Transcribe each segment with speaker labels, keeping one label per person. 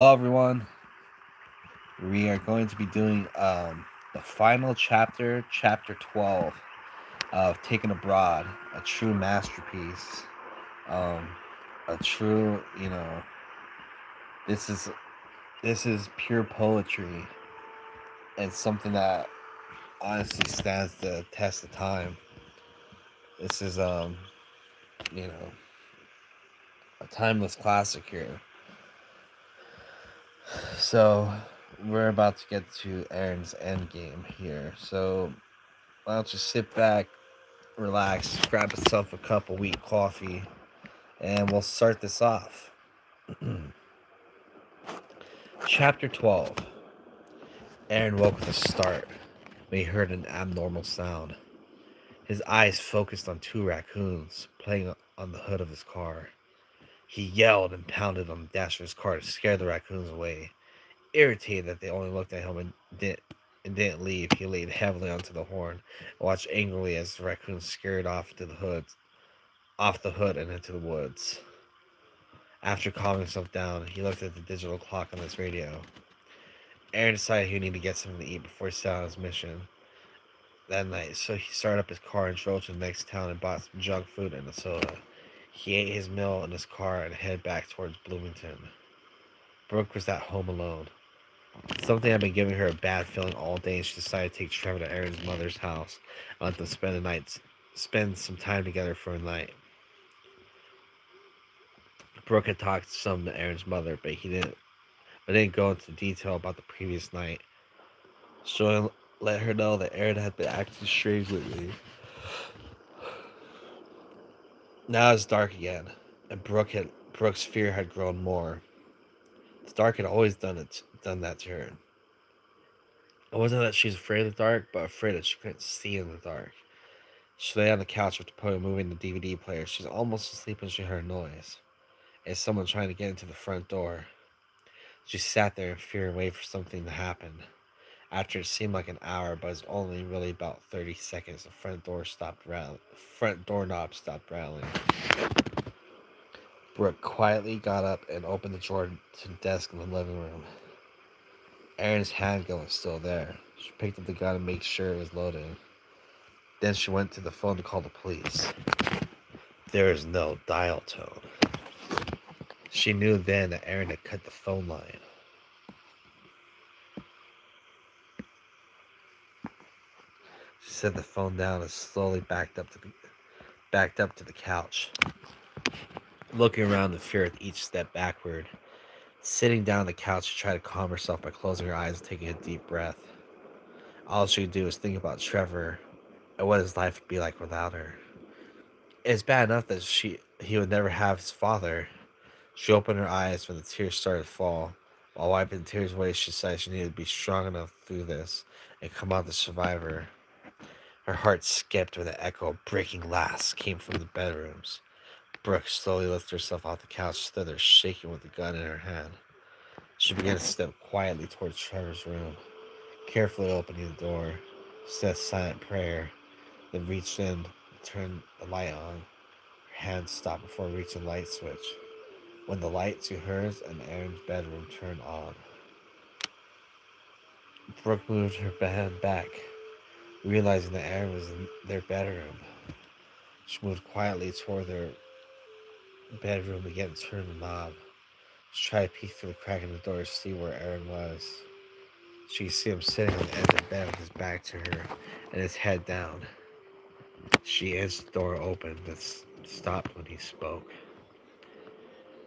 Speaker 1: Hello, everyone. We are going to be doing the final chapter, chapter 12 of Taken Abroad, a true masterpiece. Um, a true, this is this is pure poetry and something that honestly stands the test of time. This is you know, a timeless classic here. So we're about to get to Aaron's end game here. So why don't you sit back, relax, grab yourself a cup of wheat coffee, and we'll start this off. Chapter 12. Aaron woke with a start when he heard an abnormal sound. His eyes focused on two raccoons playing on the hood of his car. He yelled and pounded on the dash of his car to scare the raccoons away. Irritated that they only looked at him and didn't leave, he laid heavily onto the horn and watched angrily as the raccoons scurried off the hood and into the woods. After calming himself down, he looked at the digital clock on his radio. Aaron decided he needed to get something to eat before he set on his mission that night, so he started up his car and drove to the next town and bought some junk food and a soda. He ate his meal in his car and headed back towards Bloomington. Brooke was at home alone. Something had been giving her a bad feeling all day, and she decided to take Trevor to Aaron's mother's house and let them spend some time together for a night. Brooke had talked some to Aaron's mother, but didn't go into detail about the previous night. So let her know that Aaron had been acting strange lately. Now it's dark again, and Brooke's fear had grown more. The dark had always done that to her. It wasn't that she's afraid of the dark, but afraid that she couldn't see in the dark. She lay on the couch with the poet moving the DVD player. She's almost asleep when she heard a noise. It's someone trying to get into the front door. She sat there in fear and waited for something to happen. After it seemed like an hour, but it was only really about 30 seconds, the front doorknob stopped rattling. Brooke quietly got up and opened the drawer to the desk in the living room. Aaron's handgun was still there. She picked up the gun and made sure it was loaded. Then she went to the phone to call the police. There was no dial tone. She knew then that Aaron had cut the phone line. She set the phone down and slowly backed up to the couch, looking around in fear with each step backward. Sitting down on the couch, she tried to calm herself by closing her eyes and taking a deep breath. All she could do was think about Trevor and what his life would be like without her. It's bad enough that he would never have his father. She opened her eyes when the tears started to fall. While wiping the tears away, she decided she needed to be strong enough through this and come out the survivor. Her heart skipped when the echo of breaking glass came from the bedrooms. Brooke slowly lifted herself off the couch, stood there shaking with the gun in her hand. She began to step quietly towards Trevor's room, carefully opening the door. She said a silent prayer, then reached in, turned the light on. Her hand stopped before reaching the light switch. When the light to hers and Aaron's bedroom turned on, Brooke moved her hand back, realizing that Aaron was in their bedroom. She moved quietly toward their bedroom again and turned the knob. She tried to peek through the crack in the door to see where Aaron was. She could see him sitting on the edge of the bed with his back to her and his head down. She edged the door open but stopped when he spoke.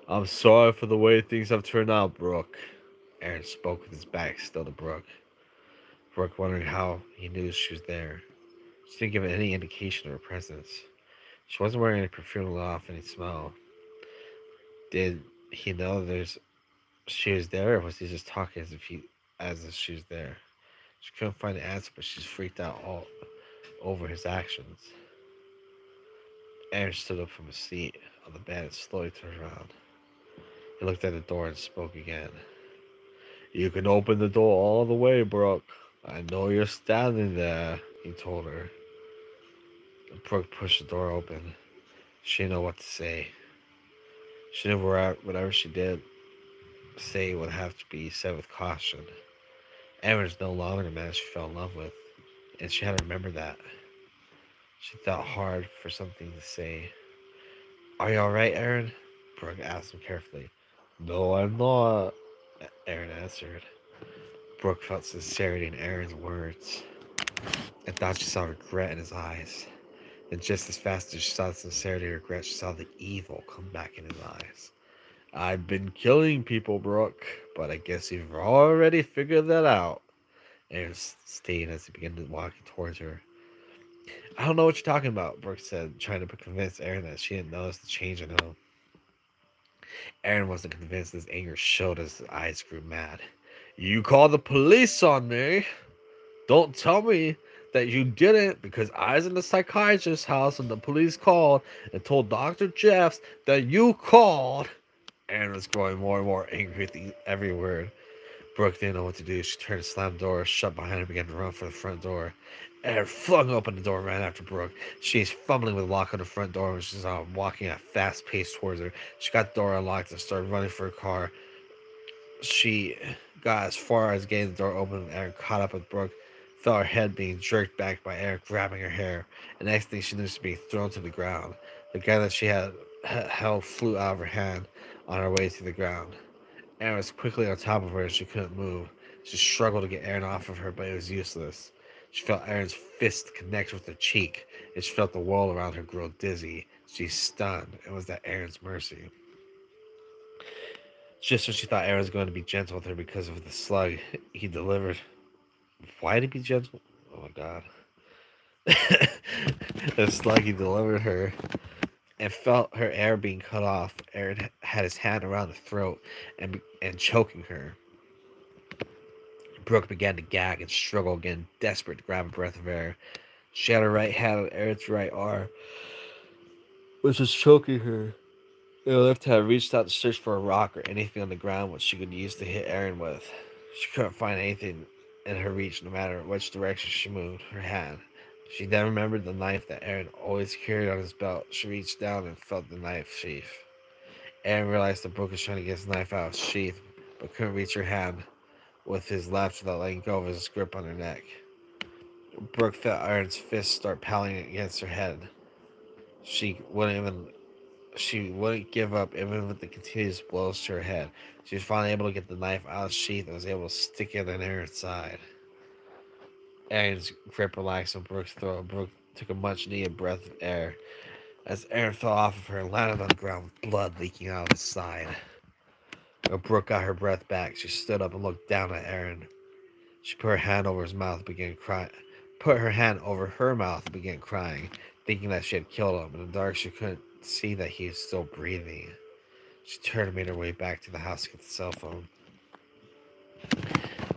Speaker 1: I'm sorry for the way things have turned out, Brooke. Aaron spoke with his back still to Brooke. Brooke wondering how he knew she was there. She didn't give any indication of her presence. She wasn't wearing any perfume to let off any smell. Did he know she was there, or was he just talking as if she was there? She couldn't find the answer, but she's freaked out all over his actions. Aaron stood up from his seat on the bed and slowly turned around. He looked at the door and spoke again. You can open the door all the way, Brooke. I know you're standing there, he told her. Brooke pushed the door open. She didn't know what to say. She knew whatever she did, say would have to be said with caution. Aaron was no longer the man she fell in love with, and she had to remember that. She thought hard for something to say. Are you alright, Aaron? Brooke asked him carefully. No, I'm not, Aaron answered. Brooke felt sincerity in Aaron's words and thought she saw regret in his eyes. And just as fast as she saw the sincerity and regret, she saw the evil come back in his eyes. I've been killing people, Brooke, but I guess you've already figured that out. Aaron stayed as he began to walk towards her. I don't know what you're talking about, Brooke said, trying to convince Aaron that she didn't notice the change in him. Aaron wasn't convinced. His anger showed as his eyes grew mad. You called the police on me? Don't tell me that you didn't, because I was in the psychiatrist's house and the police called and told Dr. Jeffs that you called. Aaron was growing more and more angry with every word. Brooke didn't know what to do. She turned and slammed the door shut behind her and began to run for the front door. Aaron flung open the door and ran after Brooke. She was fumbling with the lock on the front door when she saw him walking at a fast pace towards her. She got the door unlocked and started running for her car. She got as far as getting the door open when Aaron caught up with Brooke, felt her head being jerked back by Aaron grabbing her hair. And the next thing she knew, she was being thrown to the ground. The gun that she had held flew out of her hand on her way to the ground. Aaron was quickly on top of her and she couldn't move. She struggled to get Aaron off of her, but it was useless. She felt Aaron's fist connect with her cheek, and she felt the wall around her grow dizzy. She stunned and was at Aaron's mercy. Just when she thought Aaron was going to be gentle with her because of the slug he delivered. Why did he be gentle? Oh my god. The slug he delivered her and felt her air being cut off. Aaron had his hand around her throat and choking her. Brooke began to gag and struggle again, desperate to grab a breath of air. She had her right hand on Aaron's right arm, which was choking her. The left hand reached out to search for a rock or anything on the ground which she could use to hit Aaron with. She couldn't find anything in her reach no matter which direction she moved her hand. She then remembered the knife that Aaron always carried on his belt. She reached down and felt the knife sheath. Aaron realized that Brooke was trying to get his knife out of its sheath, but couldn't reach her hand with his left without letting go of his grip on her neck. Brooke felt Aaron's fist start pounding against her head. She wouldn't give up even with the continuous blows to her head. She was finally able to get the knife out of the sheath and was able to stick it in Aaron's side. Aaron's grip relaxed on Brooke's throat. Brooke took a much needed breath of air as Aaron fell off of her and landed on the ground with blood leaking out of his side. When Brooke got her breath back, she stood up and looked down at Aaron. She put her hand over his mouth and began crying. Put her hand over her mouth and began crying, thinking that she had killed him. In the dark, she couldn't see that he was still breathing. She turned and made her way back to the house to get the cell phone.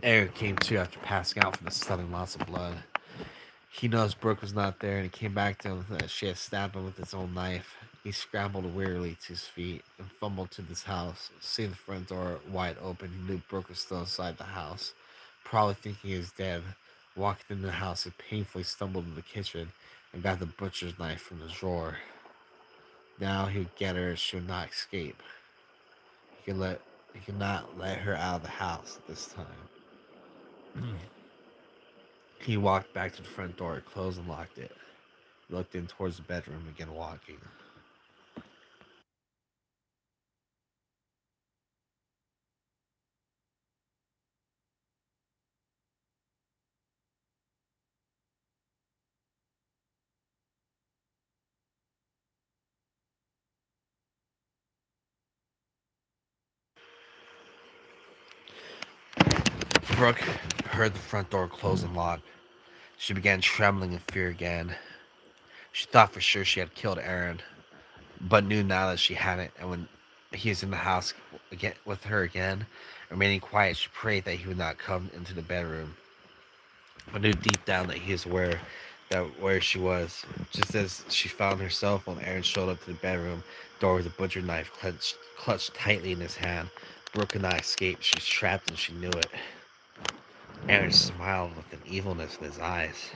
Speaker 1: Aaron came to after passing out from the sudden loss of blood. He knows Brooke was not there, and he came back to him that she had stabbed him with his own knife. He scrambled wearily to his feet and fumbled to this house. Seeing the front door wide open, he knew Brooke was still inside the house, probably thinking he was dead. Walked into the house, he painfully stumbled into the kitchen and got the butcher's knife from the drawer. Now he would get her and she would not escape. He could not let her out of the house at this time. He walked back to the front door, closed and locked it. He looked in towards the bedroom and began walking. Brooke heard the front door close and lock. She began trembling in fear again. She thought for sure she had killed Aaron, but knew now that she hadn't. And when he was in the house again with her again, remaining quiet, she prayed that he would not come into the bedroom. But knew deep down that he was aware that where she was. Just as she found herself when Aaron showed up to the bedroom door with a butcher knife clutched tightly in his hand. Brooke could not escape. She was trapped and she knew it. Aaron smiled with an evilness in his eyes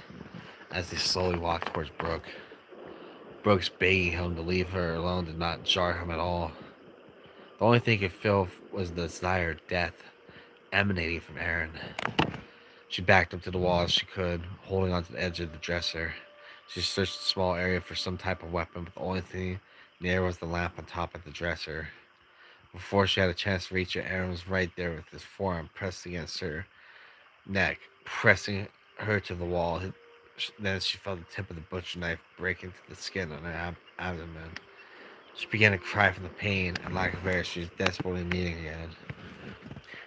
Speaker 1: as they slowly walked towards Brooke. Brooke's begging him to leave her alone did not jar him at all. The only thing he could feel was the desired death emanating from Aaron. She backed up to the wall as she could, holding onto the edge of the dresser. She searched the small area for some type of weapon, but the only thing near was the lamp on top of the dresser. Before she had a chance to reach it, Aaron was right there with his forearm pressed against her neck, pressing her to the wall. Then she felt the tip of the butcher knife break into the skin on her abdomen. She began to cry from the pain and lack of air she was desperately needing again.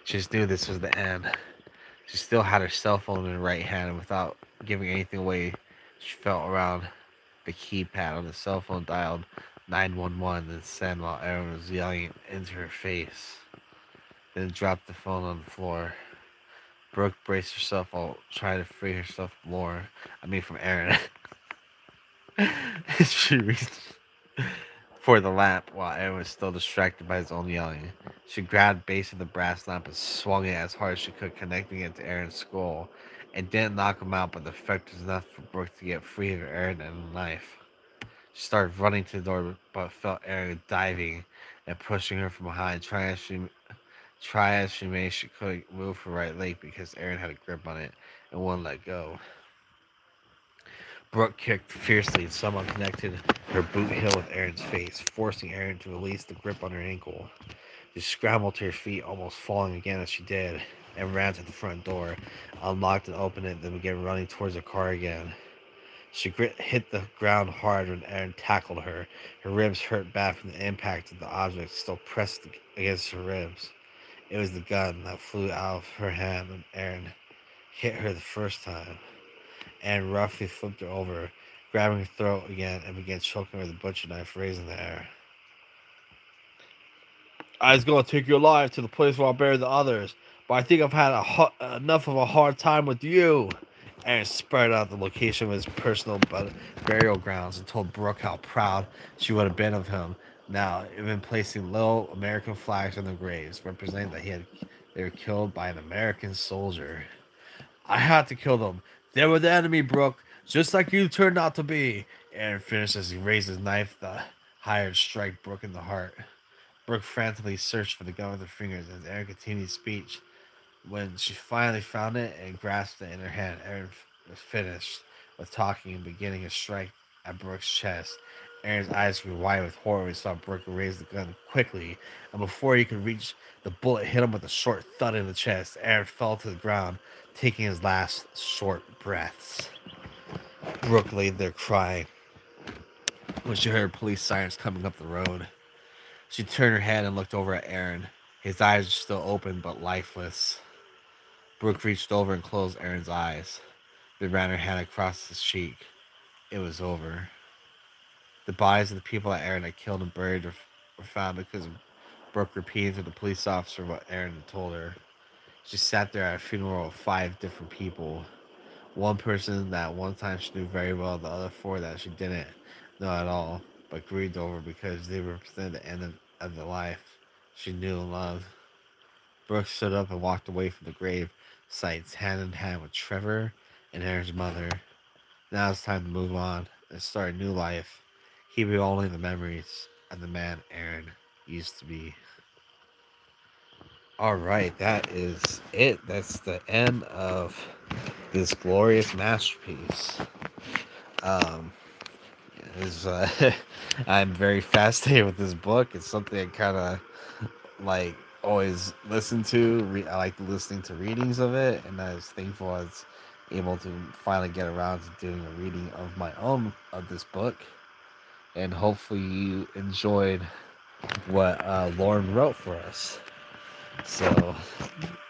Speaker 1: She just knew this was the end. She still had her cell phone in her right hand, and without giving anything away, she felt around the keypad on the cell phone, dialed 911, then sent while Aaron was yelling into her face. Then dropped the phone on the floor. Brooke braced herself while trying to free herself from Aaron. She reached for the lamp while Aaron was still distracted by his own yelling. She grabbed the base of the brass lamp and swung it as hard as she could, connecting it to Aaron's skull. It didn't knock him out, but the effect was enough for Brooke to get free of Aaron and the knife. She started running to the door, but felt Aaron diving and pushing her from behind. Try as she may, she couldn't move her right leg because Aaron had a grip on it and wouldn't let go. Brooke kicked fiercely and somehow connected her boot heel with Aaron's face, forcing Aaron to release the grip on her ankle. She scrambled to her feet, almost falling again as she did, and ran to the front door, unlocked and opened it, then began running towards her car again. She hit the ground hard when Aaron tackled her. Her ribs hurt bad from the impact of the object still pressed against her ribs. It was the gun that flew out of her hand when Aaron hit her the first time, and roughly flipped her over, grabbing her throat again and began choking her with the butcher knife raised in the air. I was going to take your life to the place where I'll bury the others, but I think I've had enough of a hard time with you. Aaron spread out the location of his personal burial grounds and told Brooke how proud she would have been of him. Now, even placing little American flags on their graves, representing that they were killed by an American soldier. I had to kill them. They were the enemy, Brooke, just like you turned out to be. Aaron finished as he raised his knife, the higher strike Brooke in the heart. Brooke frantically searched for the gun with her fingers as Aaron continued speech. When she finally found it and grasped it in her hand, Aaron was finished with talking and beginning a strike at Brooke's chest. Aaron's eyes grew wide with horror when he saw Brooke raise the gun quickly, and before he could reach, the bullet hit him with a short thud in the chest. Aaron fell to the ground, taking his last short breaths. Brooke lay there crying when she heard police sirens coming up the road. She turned her head and looked over at Aaron. His eyes were still open but lifeless. Brooke reached over and closed Aaron's eyes, then ran her hand across his cheek. It was over. The bodies of the people that Aaron had killed and buried were found because Brooke repeated to the police officer what Aaron had told her. She sat there at a funeral of 5 different people. One person that one time she knew very well, the other 4 that she didn't know at all, but grieved over because they represented the end of the life she knew and loved. Brooke stood up and walked away from the grave sites hand in hand with Trevor and Aaron's mother. Now it's time to move on and start a new life, keeping only the memories of the man Aaron used to be. All right, that is it. That's the end of this glorious masterpiece. Is I'm very fascinated with this book. It's something I kind of like always listen to. I like listening to readings of it, and I was thankful I was able to finally get around to doing a reading of my own of this book. And hopefully you enjoyed what Lauren wrote for us. So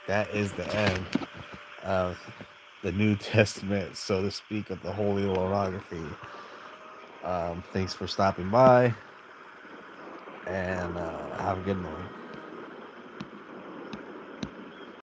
Speaker 1: that is the end of the New Testament, so to speak, of the Holy Lorography. Thanks for stopping by, and have a good one.